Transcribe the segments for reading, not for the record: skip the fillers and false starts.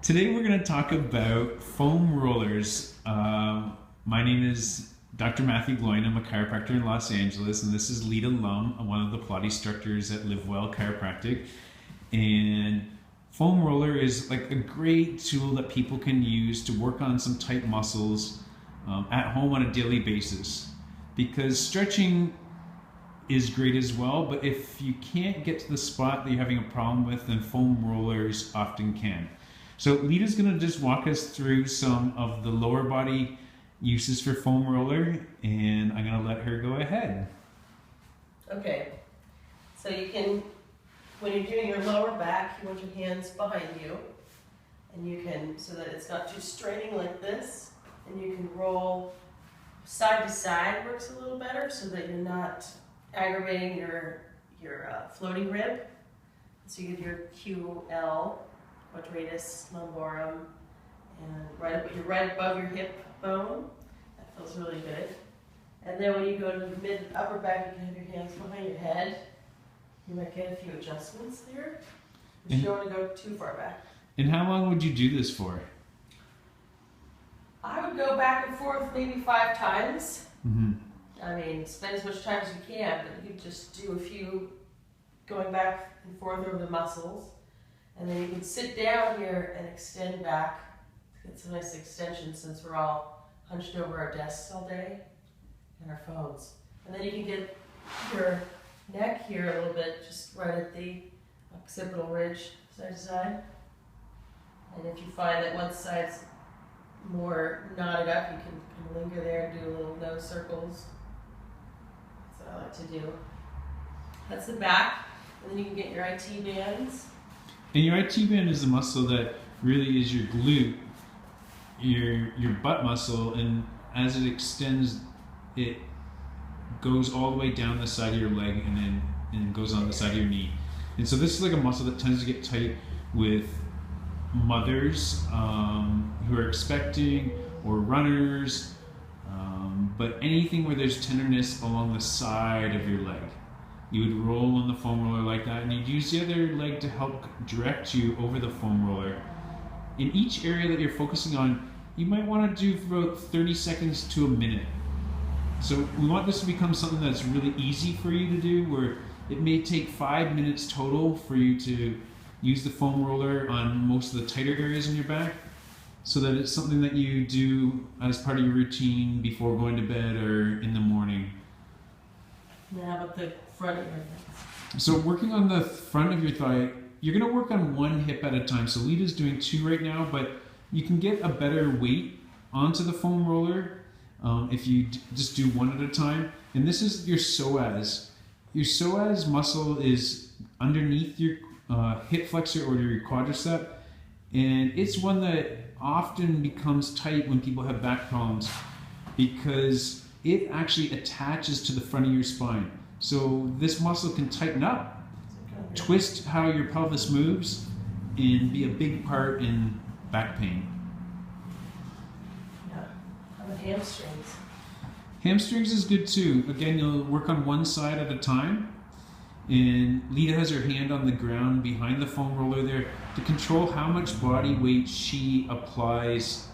Today we're going to talk about foam rollers. My name is Dr. Matthew Gloyn. I'm a chiropractor in Los Angeles, and this is Lita Lum, one of the Pilates instructors at Live Well Chiropractic. And foam roller is like a great tool that people can use to work on some tight muscles at home on a daily basis. Because stretching is great as well, but if you can't get to the spot that you're having a problem with, then foam rollers often can. So Lita's going to just walk us through some of the lower body uses for foam roller, and I'm going to let her go ahead. Okay, so you can, when you're doing your lower back, you want your hands behind you, and you can, so that it's not too straining like this, and you can roll side to side, works a little better, so that you're not aggravating your floating rib. So you get your QL, quadratus lumborum, and you're right above your hip bone. That feels really good. And then when you go to the mid upper back, you can have your hands behind your head. You might get a few adjustments there, but you don't want to go too far back. And how long would you do this for? I would go back and forth maybe 5 times. Mm-hmm. I mean, spend as much time as you can, but you could just do a few going back and forth over the muscles. And then you can sit down here and extend back. It's a nice extension since we're all hunched over our desks all day and our phones. And then you can get your neck here a little bit, just right at the occipital ridge, side to side. And if you find that one side's more knotted up, you can kind of linger there and do little nose circles. That's what I like to do. That's the back. And then you can get your IT bands. And your IT band is the muscle that really is your glute, your butt muscle, and as it extends, it goes all the way down the side of your leg and then goes on the side of your knee. And so this is like a muscle that tends to get tight with mothers who are expecting, or runners, but anything where there's tenderness along the side of your leg. You would roll on the foam roller like that, and you'd use the other leg to help direct you over the foam roller. In each area that you're focusing on, you might want to do for about 30 seconds to a minute. So we want this to become something that's really easy for you to do, where it may take 5 minutes total for you to use the foam roller on most of the tighter areas in your back, so that it's something that you do as part of your routine before going to bed or in the morning. Now how about the front of your thigh? So working on the front of your thigh, you're going to work on one hip at a time. So Lita's doing 2 right now, but you can get a better weight onto the foam roller if you just do 1 at a time. And this is your psoas. Your psoas muscle is underneath your hip flexor or your quadricep, and it's one that often becomes tight when people have back problems because it actually attaches to the front of your spine. So this muscle can tighten up, twist how your pelvis moves, and be a big part in back pain. Yeah. How about hamstrings? Hamstrings is good too. Again, you'll work on one side at a time. And Lita has her hand on the ground behind the foam roller there to control how much body weight she applies,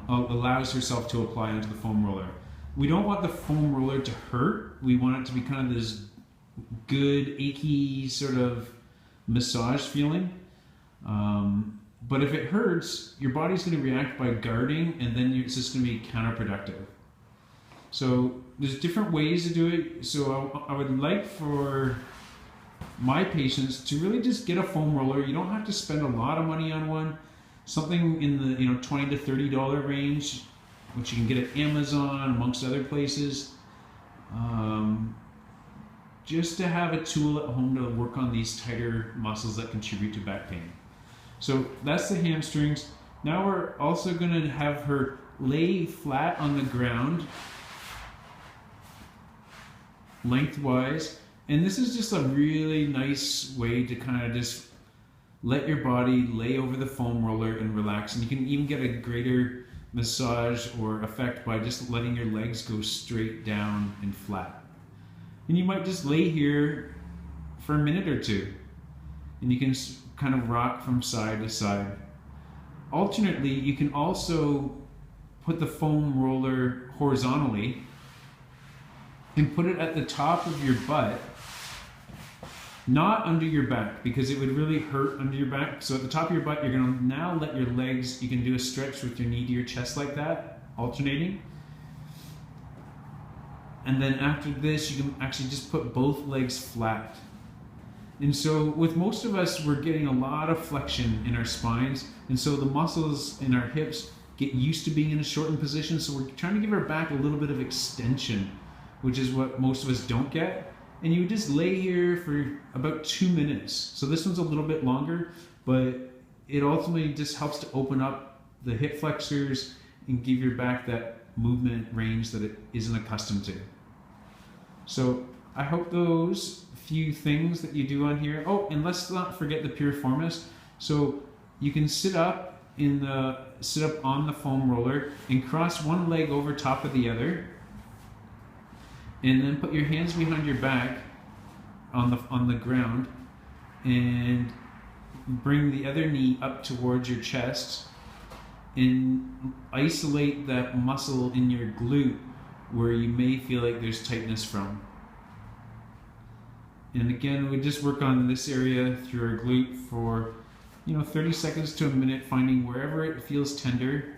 allows herself to apply onto the foam roller. We don't want the foam roller to hurt. We want it to be kind of this good, achy sort of massage feeling. But if it hurts, your body's going to react by guarding, and then it's just going to be counterproductive. So there's different ways to do it. So I would like for my patients to really just get a foam roller. You don't have to spend a lot of money on one. Something in the $20 to $30 range, which you can get at Amazon amongst other places. Just to have a tool at home to work on these tighter muscles that contribute to back pain. So that's the hamstrings. Now we're also going to have her lay flat on the ground, lengthwise, and this is just a really nice way to kind of just let your body lay over the foam roller and relax. And you can even get a greater massage or effect by just letting your legs go straight down and flat. And you might just lay here for a minute or two, and you can kind of rock from side to side. alternately, you can also put the foam roller horizontally and put it at the top of your butt, not under your back, because it would really hurt under your back. So at the top of your butt, you're gonna now let your legs, you can do a stretch with your knee to your chest like that, alternating. And then after this, you can actually just put both legs flat. And so with most of us, we're getting a lot of flexion in our spines. And so the muscles in our hips get used to being in a shortened position. So we're trying to give our back a little bit of extension, which is what most of us don't get. And you just lay here for about 2 minutes. So this one's a little bit longer, but it ultimately just helps to open up the hip flexors and give your back that movement range that it isn't accustomed to. So I hope those few things that you do on here. Oh, and let's not forget the Piriformis. So you can sit up on the foam roller and cross one leg over top of the other, and then put your hands behind your back on the ground and bring the other knee up towards your chest and isolate that muscle in your glute where you may feel like there's tightness from. And again, we just work on this area through our glute for 30 seconds to a minute, finding wherever it feels tender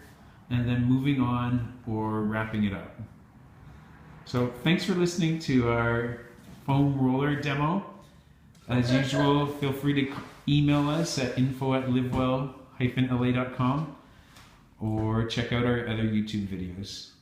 and then moving on or wrapping it up. So thanks for listening to our foam roller demo. As usual, feel free to email us at info@livewell-la.com or check out our other YouTube videos.